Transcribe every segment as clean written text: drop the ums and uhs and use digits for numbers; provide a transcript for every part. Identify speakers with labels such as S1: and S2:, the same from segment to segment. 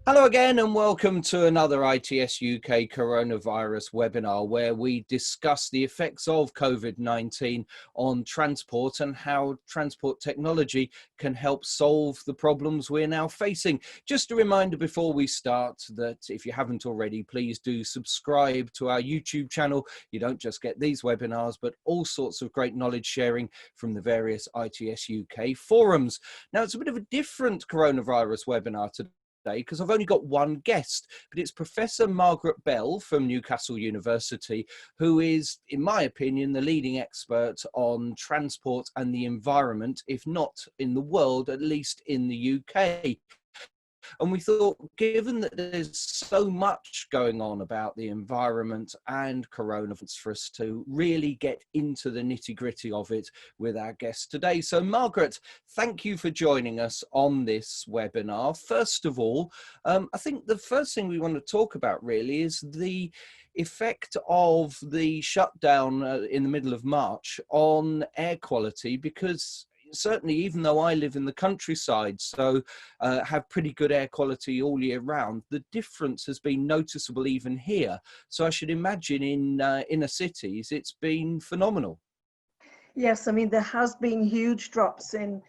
S1: Hello again and welcome to another ITS UK coronavirus webinar where we discuss the effects of COVID-19 on transport and how transport technology can help solve the problems we're now facing. Just a reminder before we start that if you haven't already, please do subscribe to our YouTube channel. You don't just get these webinars, but all sorts of great knowledge sharing from the various ITS UK forums. Now, it's a bit of a different coronavirus webinar today, because I've only got one guest, but it's Professor Margaret Bell from Newcastle University, who is, in my opinion, the leading expert on transport and the environment, if not in the world, at least in the UK. And we thought, given that there's so much going on about the environment and coronavirus, for us to really get into the nitty-gritty of it with our guest today. So Margaret, thank you for joining us on this webinar. First of all, I think the first thing we want to talk about really is the effect of the shutdown in the middle of March on air quality, because certainly, even though I live in the countryside, so have pretty good air quality all year round, the difference has been noticeable even here. So I should imagine in inner cities, it's been phenomenal.
S2: Yes, I mean, there has been huge drops in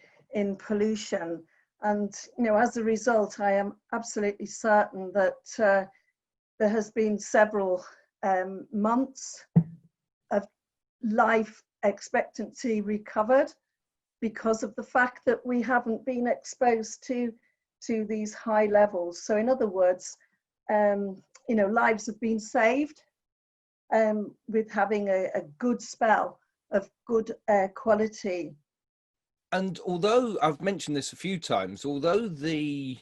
S2: pollution. And, as a result, I am absolutely certain that there has been several months of life expectancy recovered, because of the fact that we haven't been exposed to these high levels. So in other words, lives have been saved with having a good spell of good air quality.
S1: And although I've mentioned this a few times, although the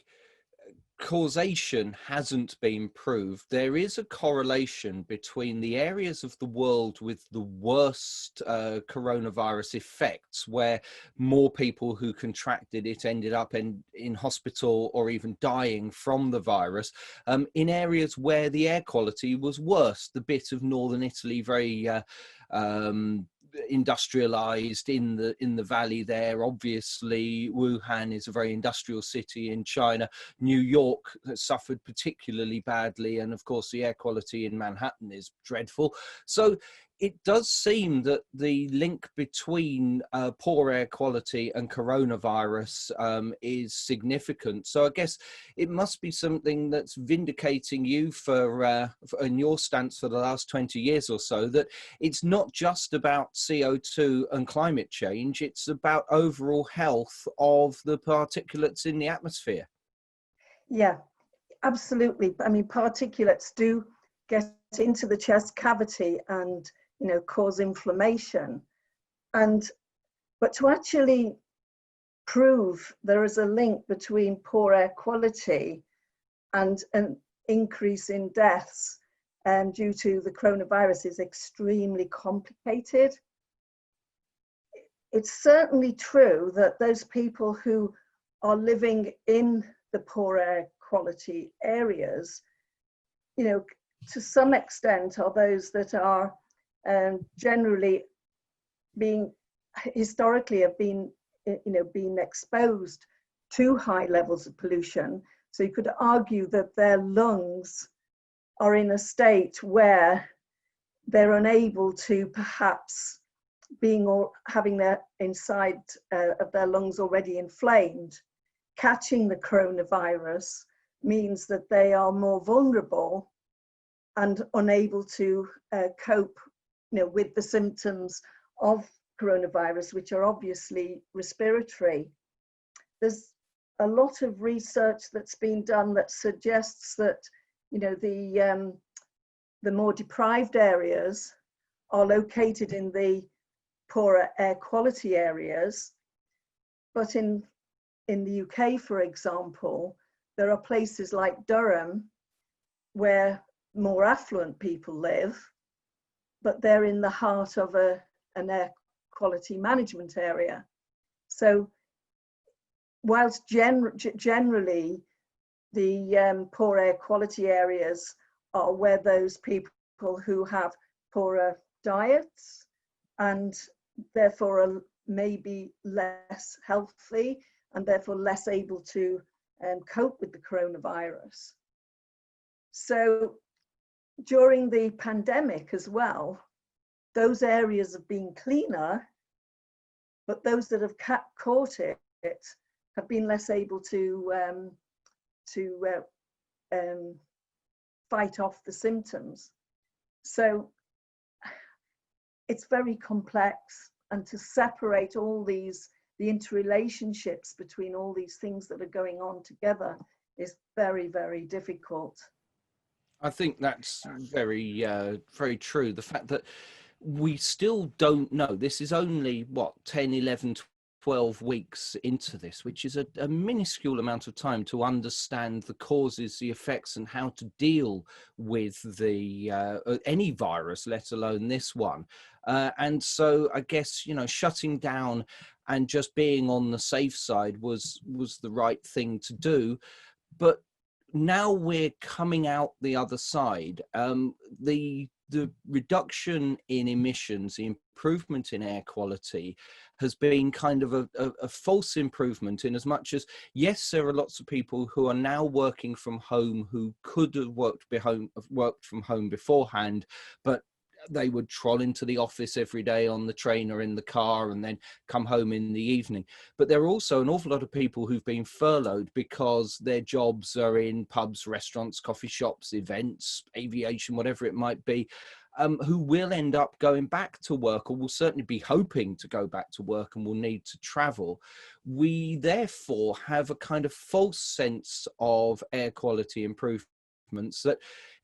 S1: causation hasn't been proved, there is a correlation between the areas of the world with the worst coronavirus effects, where more people who contracted it ended up in hospital or even dying from the virus, in areas where the air quality was worse. The bit of northern Italy, very industrialized in the valley there. Obviously, Wuhan is a very industrial city in China. New York has suffered particularly badly, and of course the air quality in Manhattan is dreadful. So it does seem that the link between poor air quality and coronavirus is significant. So I guess it must be something that's vindicating you for in your stance for the last 20 years or so, that it's not just about CO2 and climate change, it's about overall health of the particulates in the atmosphere.
S2: Yeah, absolutely. I mean, particulates do get into the chest cavity and cause inflammation. But to actually prove there is a link between poor air quality and an increase in deaths due to the coronavirus is extremely complicated. It's certainly true that those people who are living in the poor air quality areas, to some extent are those that are generally historically have been exposed to high levels of pollution. So you could argue that their lungs are in a state where they're unable to, perhaps having their inside of their lungs already inflamed, catching the coronavirus means that they are more vulnerable and unable to cope with the symptoms of coronavirus, which are obviously respiratory. There's a lot of research that's been done that suggests that the more deprived areas are located in the poorer air quality areas. But in the UK, for example, there are places like Durham where more affluent people live, but they're in the heart of an air quality management area. So whilst generally the poor air quality areas are where those people who have poorer diets and therefore are maybe less healthy and therefore less able to cope with the coronavirus. So during the pandemic as well, those areas have been cleaner, but those that have caught it have been less able to fight off the symptoms. So it's very complex, and to separate all these, the interrelationships between all these things that are going on together is very, very difficult.
S1: I think that's very, very true. The fact that we still don't know, this is only, what, 10, 11, 12 weeks into this, which is a minuscule amount of time to understand the causes, the effects, and how to deal with the any virus, let alone this one. And so I guess, you know, shutting down and just being on the safe side was the right thing to do. But now we're coming out the other side. The reduction in emissions, the improvement in air quality has been kind of a false improvement, in as much as, yes, there are lots of people who are now working from home who could have worked from home beforehand, but they would troll into the office every day on the train or in the car and then come home in the evening. But there are also an awful lot of people who've been furloughed because their jobs are in pubs, restaurants, coffee shops, events, aviation, whatever it might be, who will end up going back to work, or will certainly be hoping to go back to work and will need to travel. We therefore have a kind of false sense of air quality improvements that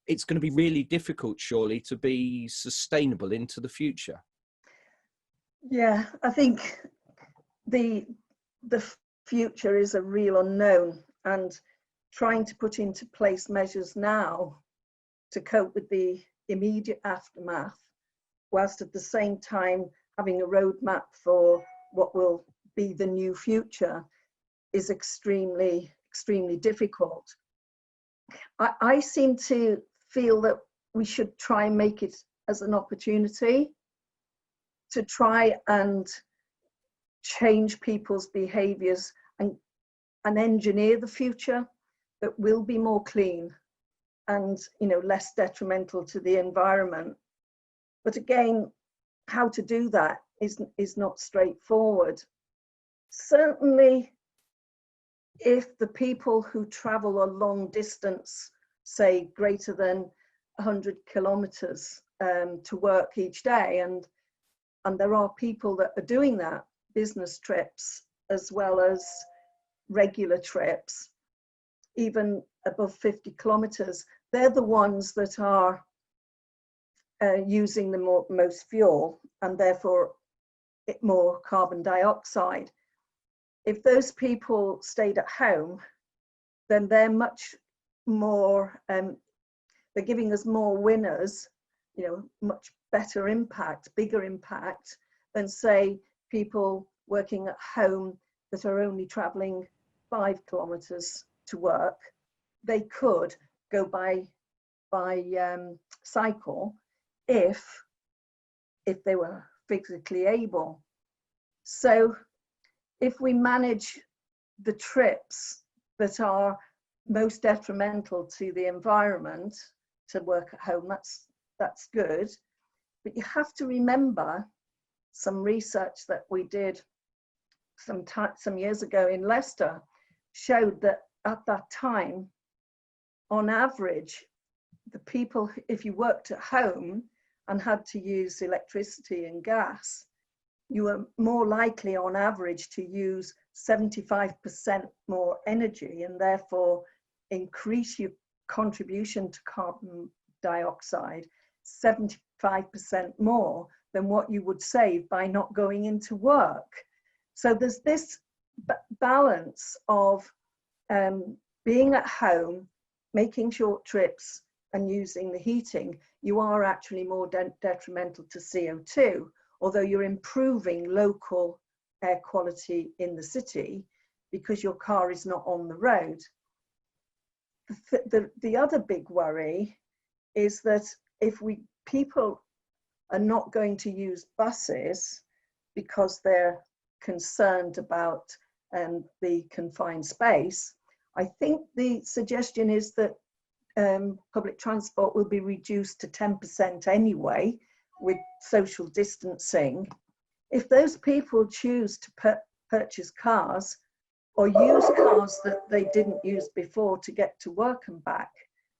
S1: it's going to be really difficult, surely, to be sustainable into the future.
S2: Yeah, I think the future is a real unknown, and trying to put into place measures now to cope with the immediate aftermath, whilst at the same time having a roadmap for what will be the new future, is extremely, extremely difficult. I seem to feel that we should try and make it as an opportunity to try and change people's behaviours and engineer the future that will be more clean and, you know, less detrimental to the environment. But again, how to do that is not straightforward. Certainly, if the people who travel a long distance, say greater than 100 kilometres to work each day, and there are people that are doing that, business trips as well as regular trips, even above 50 kilometres, they're the ones that are using the most fuel, and therefore more carbon dioxide. If those people stayed at home, then they're much more, they're giving us more winners, you know, much better impact, bigger impact than, say, people working at home that are only traveling 5 kilometres to work. They could go by cycle if they were physically able. So if we manage the trips that are most detrimental to the environment to work at home, that's good. But you have to remember some research that we did some years ago in Leicester showed that at that time, on average, the people, if you worked at home and had to use electricity and gas, you were more likely on average to use 75% more energy, and therefore increase your contribution to carbon dioxide 75% more than what you would save by not going into work. So there's this balance of being at home, making short trips and using the heating. You are actually more detrimental to CO2, although you're improving local air quality in the city because your car is not on the road. The other big worry is that if people are not going to use buses because they're concerned about the confined space, I think the suggestion is that public transport will be reduced to 10% anyway with social distancing. If those people choose to purchase cars or use cars that they didn't use before to get to work and back,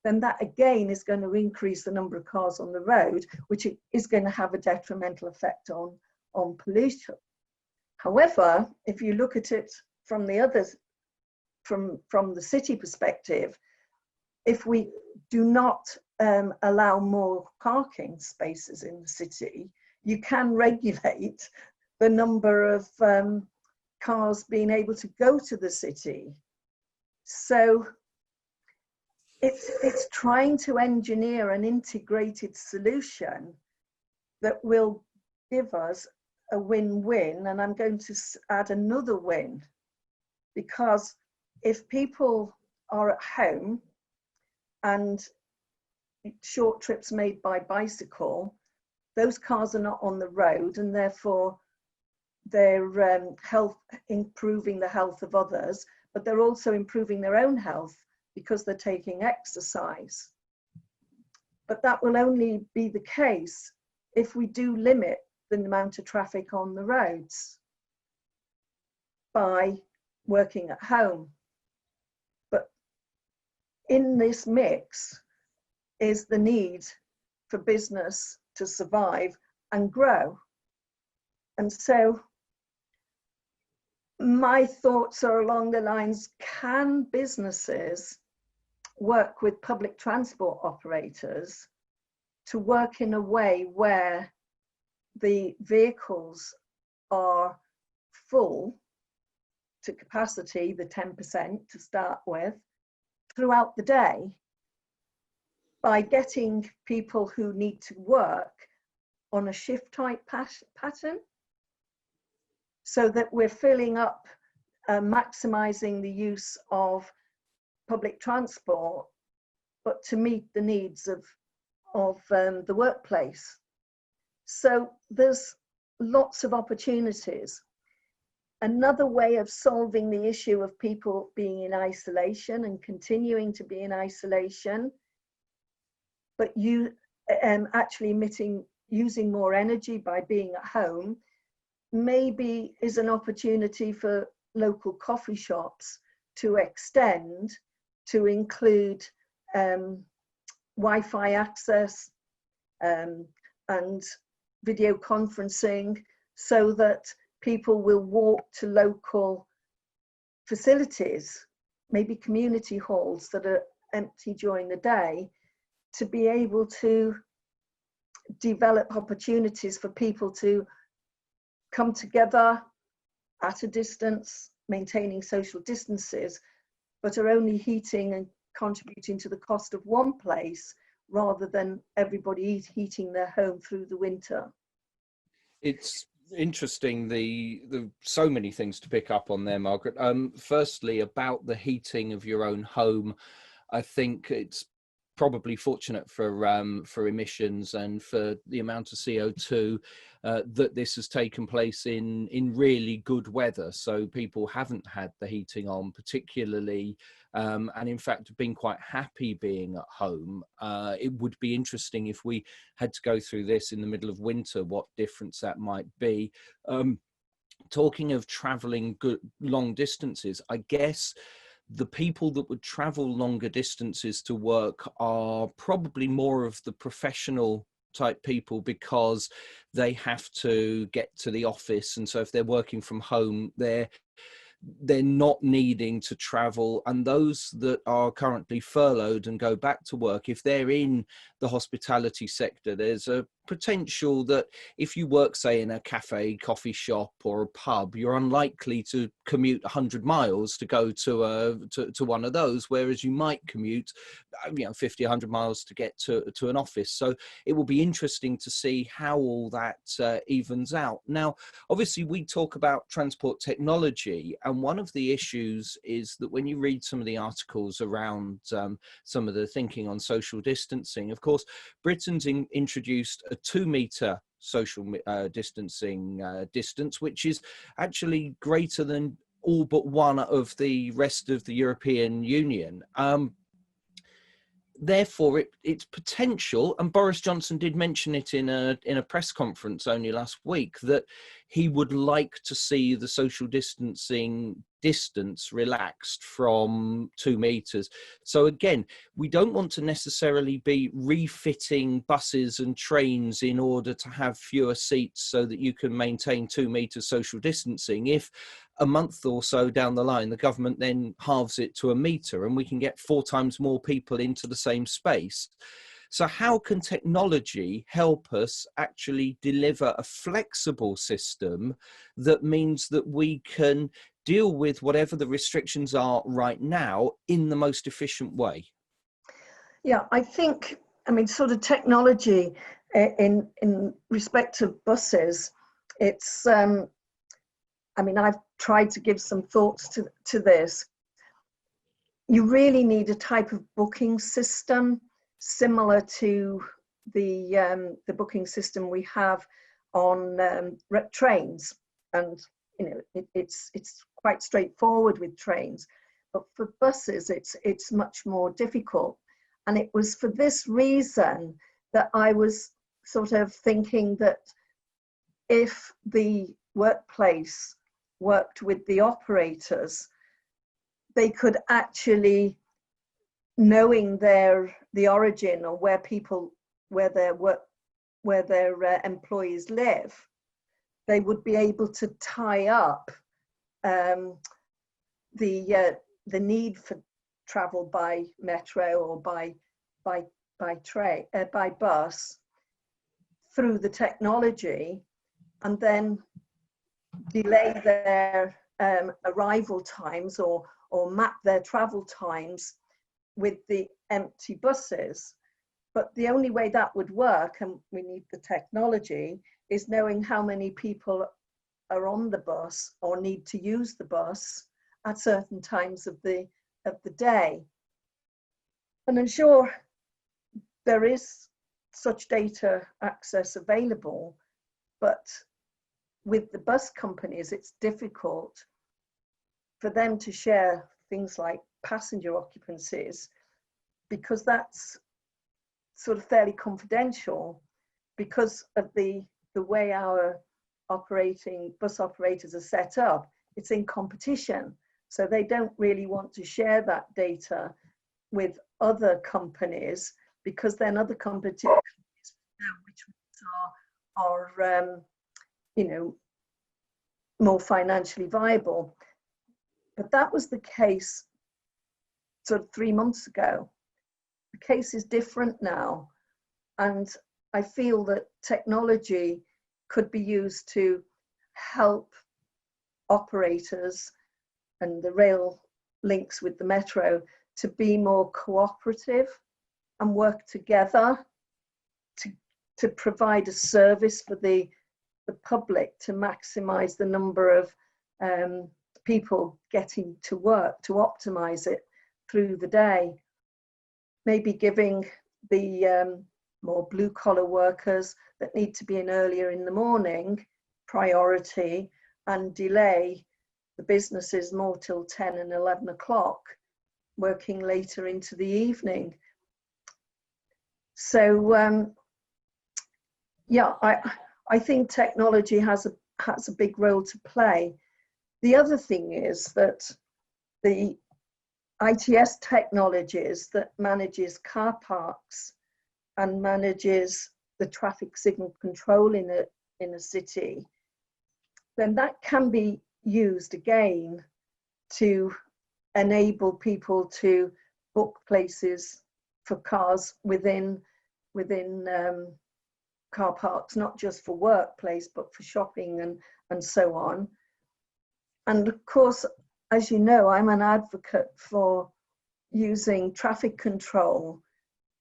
S2: then that again is going to increase the number of cars on the road, which is going to have a detrimental effect on pollution. However, if you look at it from the others, from the city perspective, if we do not allow more parking spaces in the city, you can regulate the number of cars being able to go to the city. So it's trying to engineer an integrated solution that will give us a win-win. And I'm going to add another win, because if people are at home and short trips made by bicycle, those cars are not on the road, and therefore they're improving the health of others, but they're also improving their own health because they're taking exercise. But that will only be the case if we do limit the amount of traffic on the roads by working at home. But in this mix is the need for business to survive and grow. And so my thoughts are along the lines, can businesses work with public transport operators to work in a way where the vehicles are full to capacity, the 10% to start with, throughout the day, by getting people who need to work on a shift type pattern, so that we're filling up, maximizing the use of public transport, but to meet the needs of the workplace. So there's lots of opportunities. Another way of solving the issue of people being in isolation and continuing to be in isolation, but you actually using more energy by being at home, maybe is an opportunity for local coffee shops to extend to include Wi-Fi access and video conferencing, so that people will walk to local facilities, maybe community halls that are empty during the day, to be able to develop opportunities for people to come together at a distance, maintaining social distances, but are only heating and contributing to the cost of one place rather than everybody heating their home through the winter.
S1: It's interesting, the so many things to pick up on there, Margaret. Firstly, about the heating of your own home, I think it's probably fortunate for emissions and for the amount of CO2 that this has taken place in really good weather. So people haven't had the heating on particularly, and in fact have been quite happy being at home. It would be interesting if we had to go through this in the middle of winter, what difference that might be. Talking of traveling long distances, I guess the people that would travel longer distances to work are probably more of the professional type people, because they have to get to the office, and so if they're working from home, they're not needing to travel. And those that are currently furloughed and go back to work, if they're in the hospitality sector, there's a potential that if you work, say, in a cafe, coffee shop or a pub, you're unlikely to commute 100 miles to go to one of those, whereas you might commute 50, 100 miles to get to an office. So it will be interesting to see how all that evens out. Now, obviously, we talk about transport technology, and one of the issues is that when you read some of the articles around some of the thinking on social distancing, of course, Britain's introduced a 2-metre social distancing distance, which is actually greater than all but one of the rest of the European Union. Therefore, its potential, and Boris Johnson did mention it in a press conference only last week, that he would like to see the social distancing distance relaxed from 2 meters. So again, we don't want to necessarily be refitting buses and trains in order to have fewer seats so that you can maintain 2 meters social distancing. If a month or so down the line, the government then halves it to 1 meter and we can get 4 times more people into the same space. So how can technology help us actually deliver a flexible system that means that we can deal with whatever the restrictions are right now in the most efficient way?
S2: Yeah, I think, I mean, sort of technology in respect of buses, it's, I mean, I've tried to give some thoughts to this. You really need a type of booking system similar to the booking system we have on trains, and you know it's quite straightforward with trains, but for buses it's much more difficult. And it was for this reason that I was sort of thinking that if the workplace worked with the operators, they could actually, knowing the origin or where their employees live, they would be able to tie up the need for travel by metro or by bus through the technology, and then delay their arrival times or map their travel times with the empty buses. But the only way that would work, and we need the technology, is knowing how many people are on the bus or need to use the bus at certain times of the day. And I'm sure there is such data access available, but with the bus companies, it's difficult for them to share things like passenger occupancies, because that's sort of fairly confidential because of the way our bus operators are set up. It's in competition, so they don't really want to share that data with other companies, because then other companies know which ones are you know, more financially viable. But that was the case sort of 3 months ago. The case is different now, and I feel that technology could be used to help operators and the rail links with the metro to be more cooperative and work together to provide a service for the public, to maximize the number of people getting to work, to optimize it through the day. Maybe giving the more blue collar workers that need to be in earlier in the morning priority, and delay the businesses more till 10 and 11 o'clock, working later into the evening. So yeah, I think technology has a big role to play. The other thing is that the ITS technologies that manages car parks and manages the traffic signal control in a city, then that can be used again to enable people to book places for cars within car parks, not just for workplace, but for shopping and so on. And of course, as you know, I'm an advocate for using traffic control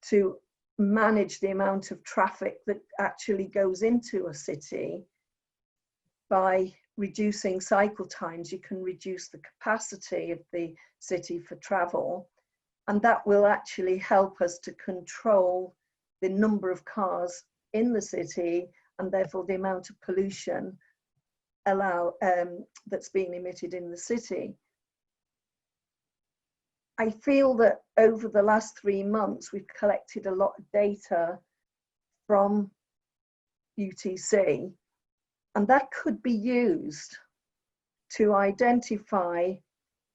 S2: to manage the amount of traffic that actually goes into a city. By reducing cycle times, you can reduce the capacity of the city for travel, and that will actually help us to control the number of cars in the city, and therefore the amount of pollution that's being emitted in the city. I feel that over the last 3 months, we've collected a lot of data from UTC, and that could be used to identify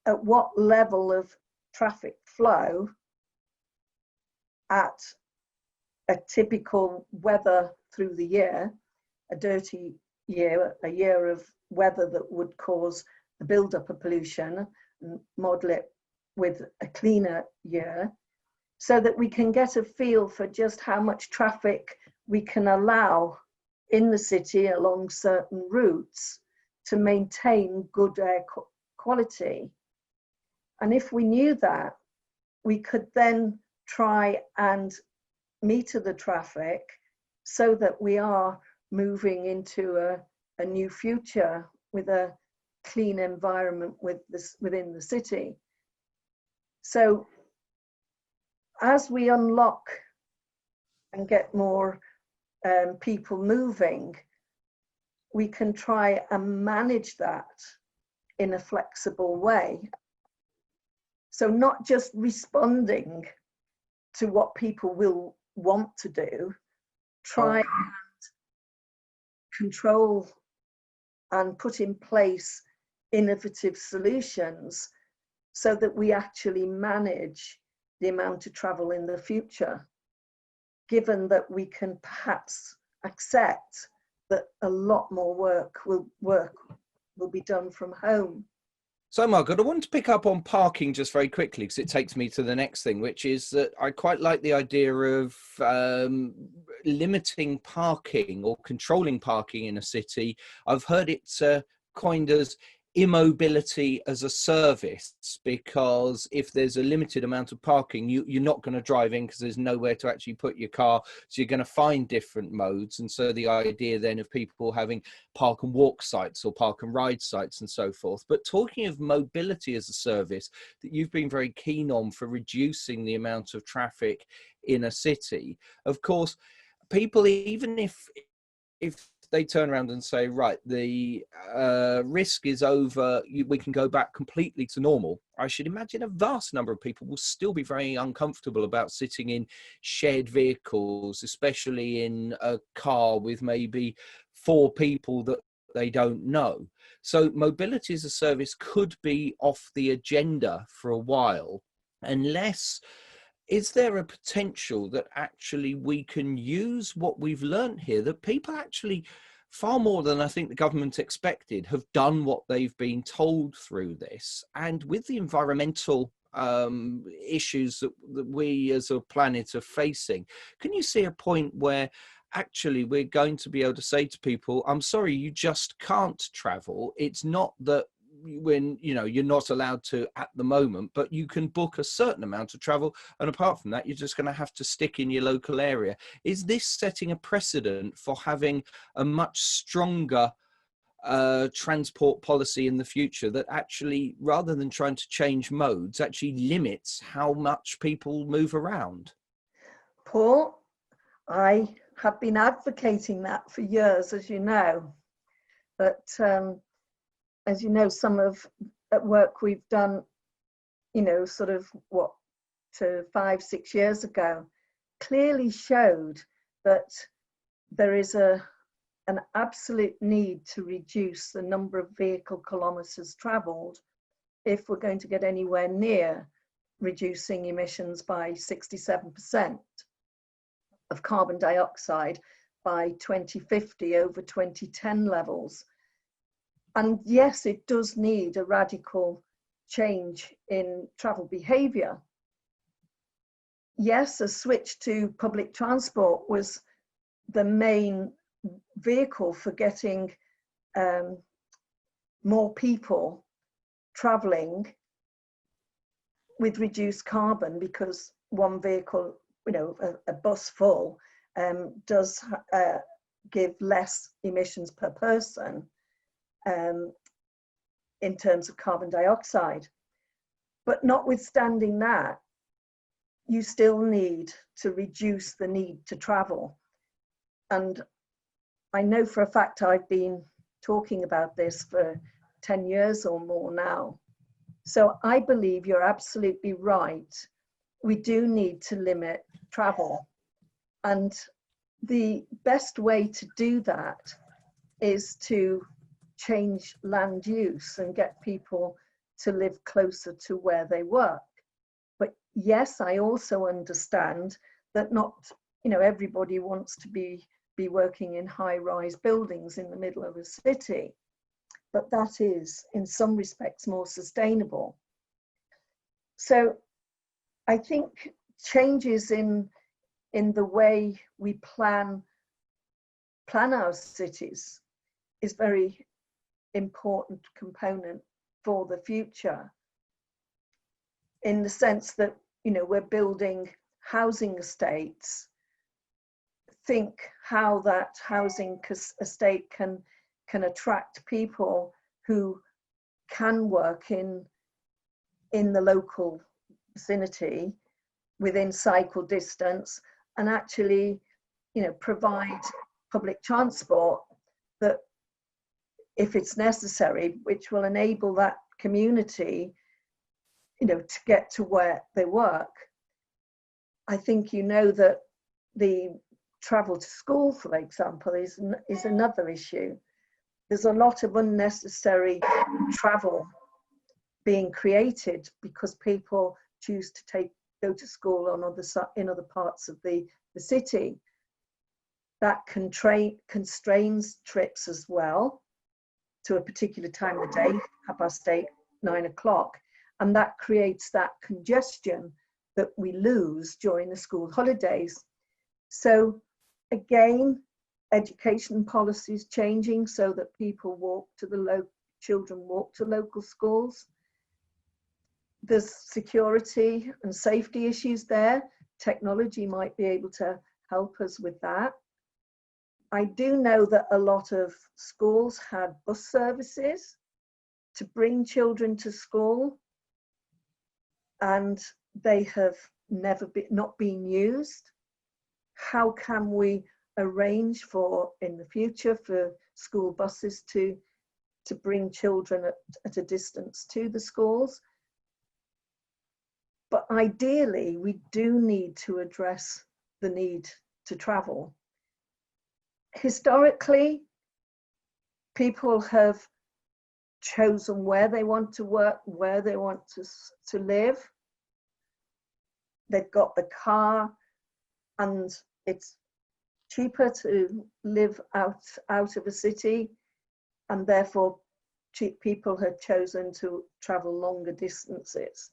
S2: at what level of traffic flow at a typical weather through the year, a dirty year, a year of weather that would cause the buildup of pollution, and model it with a cleaner year, so that we can get a feel for just how much traffic we can allow in the city along certain routes to maintain good air quality. And if we knew that, we could then try and meter the traffic so that we are moving into a new future with a clean environment within the city. So as we unlock and get more people moving, we can try and manage that in a flexible way. So not just responding to what people will want to do, try and control and put in place innovative solutions so that we actually manage the amount of travel in the future, given that we can perhaps accept that a lot more work will be done from home.
S1: So, Margaret, I want to pick up on parking just very quickly, because it takes me to the next thing, which is that I quite like the idea of limiting parking or controlling parking in a city. I've heard it coined as immobility as a service, because if there's a limited amount of parking, you're not going to drive in because there's nowhere to actually put your car, so you're going to find different modes. And so the idea then of people having park and walk sites or park and ride sites and so forth. But talking of mobility as a service that you've been very keen on for reducing the amount of traffic in a city, of course, people, even if they turn around and say, right, the risk is over, we can go back completely to normal, I should imagine a vast number of people will still be very uncomfortable about sitting in shared vehicles, especially in a car with maybe 4 people that they don't know. So mobility as a service could be off the agenda for a while, unless... Is there a potential that actually we can use what we've learned here, that people actually, far more than I think the government expected, have done what they've been told through this? And with the environmental issues that we as a planet are facing, can you see a point where actually we're going to be able to say to people, I'm sorry, you just can't travel. It's not that when you're not allowed to at the moment, but you can book a certain amount of travel, and apart from that you're just going to have to stick in your local area. Is this setting a precedent for having a much stronger transport policy in the future, that actually, rather than trying to change modes, actually limits how much people move around?
S2: Paul, I have been advocating that for years, as you know, but as you know, some of at work we've done, sort of 5-6 years ago, clearly showed that there is an absolute need to reduce the number of vehicle kilometres travelled if we're going to get anywhere near reducing emissions by 67% of carbon dioxide by 2050 over 2010 levels. And yes, it does need a radical change in travel behaviour. Yes, a switch to public transport was the main vehicle for getting more people travelling with reduced carbon, because one vehicle, a bus full, does give less emissions per person in terms of carbon dioxide. But notwithstanding that, you still need to reduce the need to travel. And I know for a fact I've been talking about this for 10 years or more now. So I believe you're absolutely right. We do need to limit travel. And the best way to do that is to change land use and get people to live closer to where they work. But yes, I also understand that not, everybody wants to be working in high-rise buildings in the middle of a city, but that is in some respects more sustainable. So I think changes in the way we plan our cities is very important component for the future, in the sense that, we're building housing estates. Think how that housing estate can attract people who can work in the local vicinity within cycle distance, and actually, provide public transport that, if it's necessary, which will enable that community, to get to where they work. I think that the travel to school, for example, is another issue. There's a lot of unnecessary travel being created because people choose to go to school in other parts of the city. That constrains trips as well to a particular time of the day, 8:30, 9 o'clock, and that creates that congestion that we lose during the school holidays. So again, education policies changing so that children walk to local schools. There's security and safety issues there. Technology might be able to help us with that. I do know that a lot of schools had bus services to bring children to school, and they have not been used. How can we arrange in the future for school buses to bring children at a distance to the schools? But ideally, we do need to address the need to travel. Historically, people have chosen where they want to work, where they want to live. They've got the car, and it's cheaper to live out of a city, and therefore people have chosen to travel longer distances.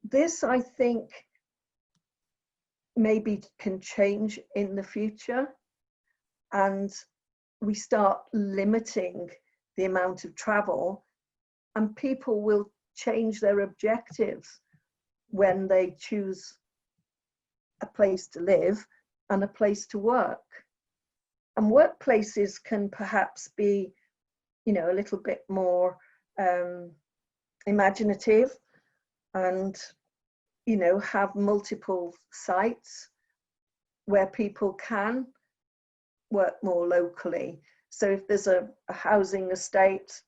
S2: This, I think, maybe can change in the future, and we start limiting the amount of travel, and people will change their objectives when they choose a place to live and a place to work. And workplaces can perhaps be, a little bit more imaginative, and, have multiple sites where people can work more locally. So if there's a housing estate,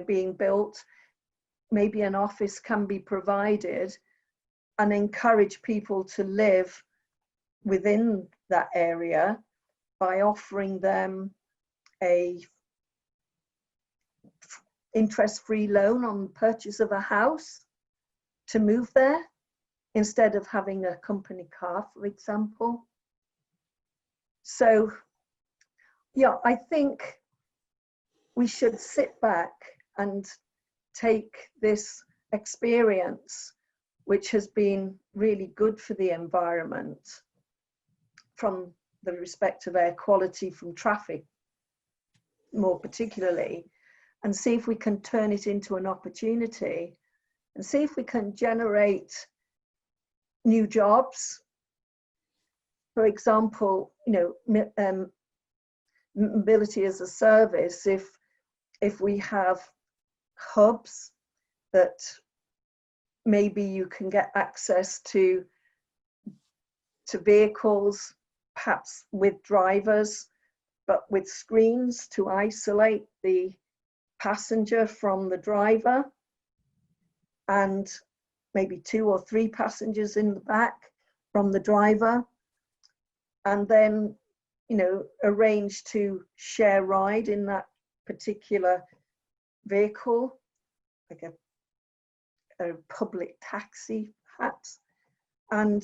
S2: being built, maybe an office can be provided, and encourage people to live within that area by offering them a interest-free loan on the purchase of a house to move there, instead of having a company car, for example. So, yeah, I think we should sit back and take this experience, which has been really good for the environment, from the respect of air quality from traffic, more particularly, and see if we can turn it into an opportunity, and see if we can generate new jobs. For example, mobility as a service. If we have hubs that maybe you can get access to vehicles, perhaps with drivers, but with screens to isolate the passenger from the driver, and maybe 2 or 3 passengers in the back from the driver, and then, you know, arrange to share ride in that particular vehicle, like a public taxi perhaps, and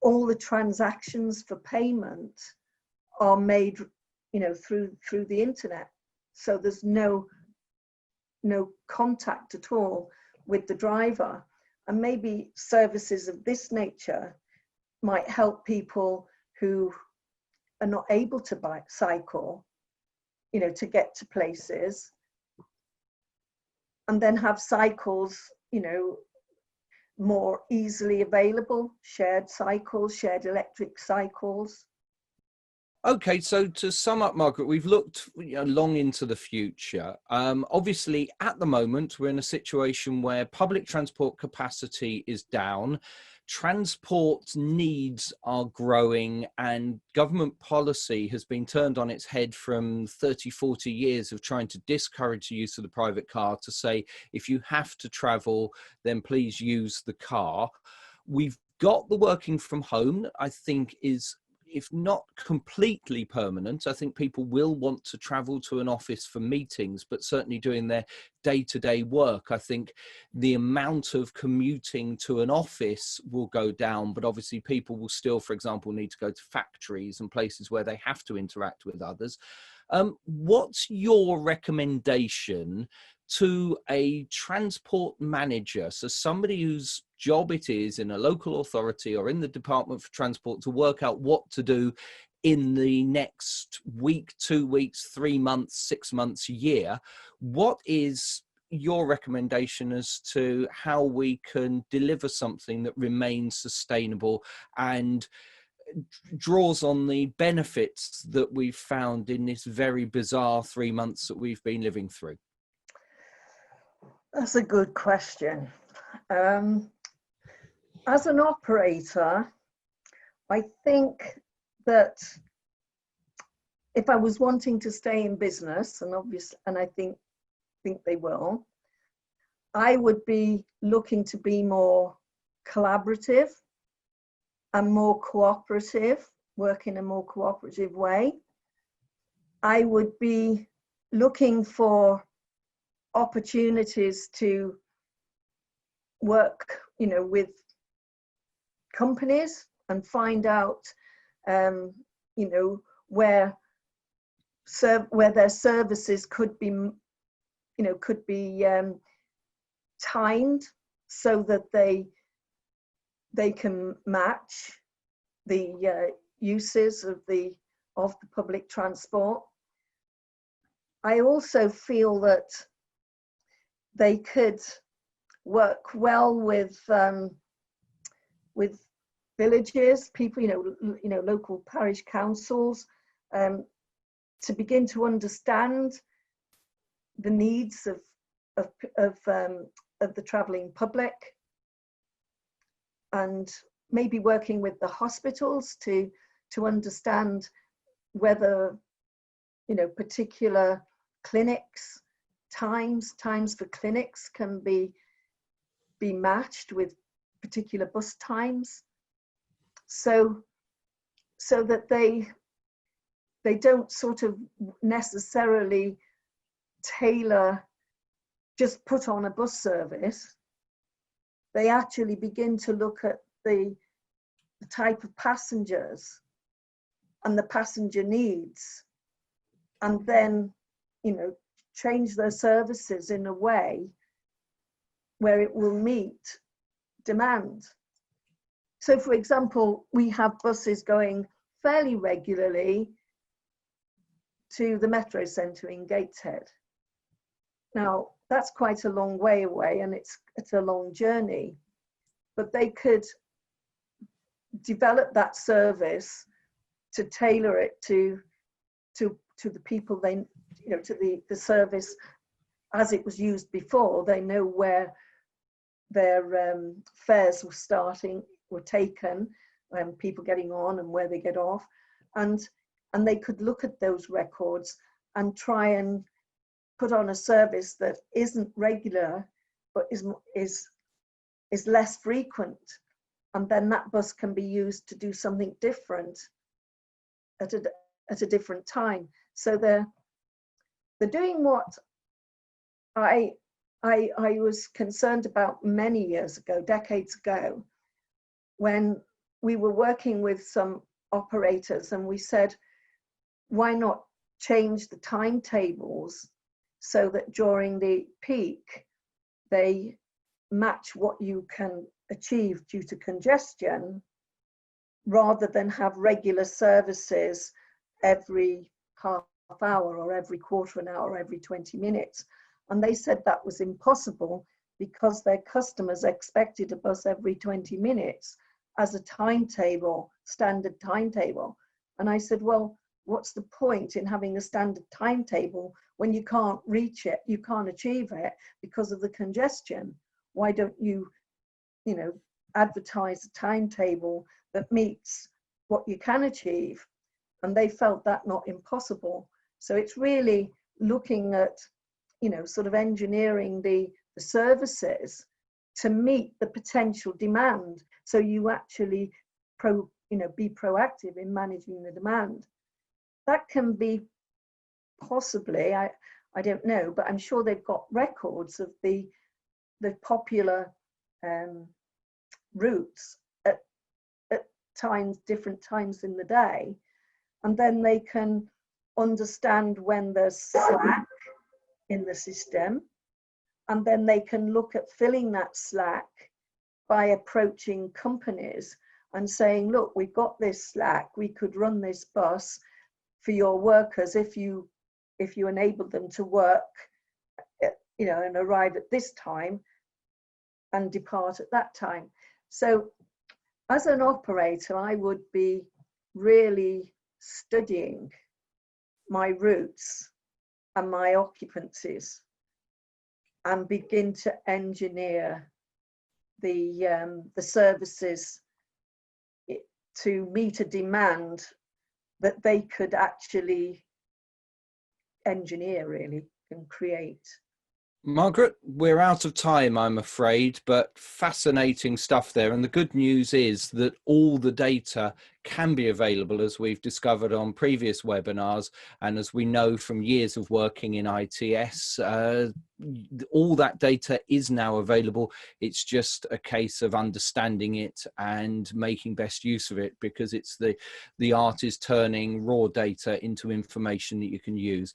S2: all the transactions for payment are made, you know, through the internet, so there's no contact at all with the driver. And maybe services of this nature might help people who are not able to cycle, you know, to get to places, and then have cycles, you know, more easily available, shared cycles, shared electric cycles.
S1: Okay, so to sum up, Margaret, we've looked, you know, long into the future. Obviously, at the moment, we're in a situation where public transport capacity is down, transport needs are growing, and government policy has been turned on its head from 30, 40 years of trying to discourage the use of the private car to say, if you have to travel, then please use the car. We've got the working from home, I think, is, if not completely permanent. I think people will want to travel to an office for meetings, but certainly doing their day-to-day work, I think the amount of commuting to an office will go down, but obviously people will still, for example, need to go to factories and places where they have to interact with others. What's your recommendation to a transport manager, so somebody whose job it is in a local authority or in the Department for Transport to work out what to do in the next week, 2 weeks, 3 months, 6 months, year? What is your recommendation as to how we can deliver something that remains sustainable and draws on the benefits that we've found in this very bizarre 3 months that we've been living through?
S2: That's a good question. As an operator, I think that if I was wanting to stay in business, and I think they will, I would be looking to be more collaborative and more cooperative, work in a more cooperative way. I would be looking for opportunities to work, you know, with companies and find out, you know, where their services could be, you know, could be timed so that they can match the uses of the public transport. I also feel that they could work well with villages, people, you know, local parish councils, to begin to understand the needs of the travelling public, and maybe working with the hospitals to understand whether, you know, particular clinics, times for clinics can be matched with particular bus times, so that they don't sort of necessarily just put on a bus service. They actually begin to look at the type of passengers and the passenger needs, and then, you know, change their services in a way where it will meet demand. So, for example, we have buses going fairly regularly to the Metro Centre in Gateshead. Now, that's quite a long way away, and it's a long journey, but they could develop that service to tailor it to the people they, you know, to the service as it was used before. They know where their fares were taken, people getting on and where they get off, and and they could look at those records and try and put on a service that isn't regular, but is less frequent. And then that bus can be used to do something different at a different time. So they're doing what I was concerned about many years ago, decades ago, when we were working with some operators, and we said, why not change the timetables so that during the peak they match what you can achieve due to congestion, rather than have regular services every half hour or every quarter an hour or every 20 minutes. And they said that was impossible because their customers expected a bus every 20 minutes as a timetable, standard timetable. And I said, well, what's the point in having a standard timetable when you can't reach it, you can't achieve it because of the congestion? Why don't you, advertise a timetable that meets what you can achieve? And they felt that not impossible. So it's really looking at, sort of engineering the services to meet the potential demand. So you actually be proactive in managing the demand. That can be possibly, I don't know, but I'm sure they've got records of the popular routes at different times in the day, and then they can understand when there's slack in the system, and then they can look at filling that slack by approaching companies and saying, look, we've got this slack, we could run this bus for your workers if you enable them to work, and arrive at this time and depart at that time. So as an operator, I would be really studying my routes and my occupancies and begin to engineer the services to meet a demand that they could actually engineer, really, and create.
S1: Margaret, we're out of time, I'm afraid, but fascinating stuff there. And the good news is that all the data can be available, as we've discovered on previous webinars. And as we know from years of working in ITS, all that data is now available. It's just a case of understanding it and making best use of it, because it's the art is turning raw data into information that you can use.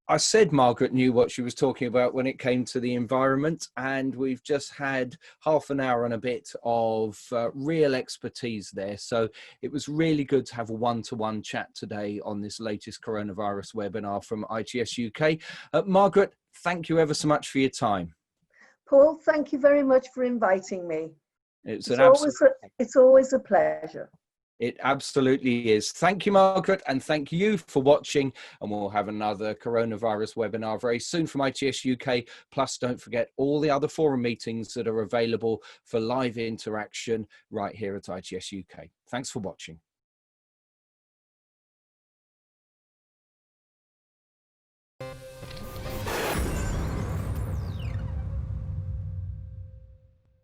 S1: I said Margaret knew what she was talking about when it came to the environment, and we've just had half an hour and a bit of real expertise there. So it was really good to have a one-to-one chat today on this latest coronavirus webinar from ITS UK. Margaret, thank you ever so much for your time.
S2: Paul, thank you very much for inviting me.
S1: It's
S2: always a pleasure.
S1: It absolutely is. Thank you, Margaret, and thank you for watching. And we'll have another coronavirus webinar very soon from ITS UK. Plus, don't forget all the other forum meetings that are available for live interaction right here at ITS UK. Thanks for watching.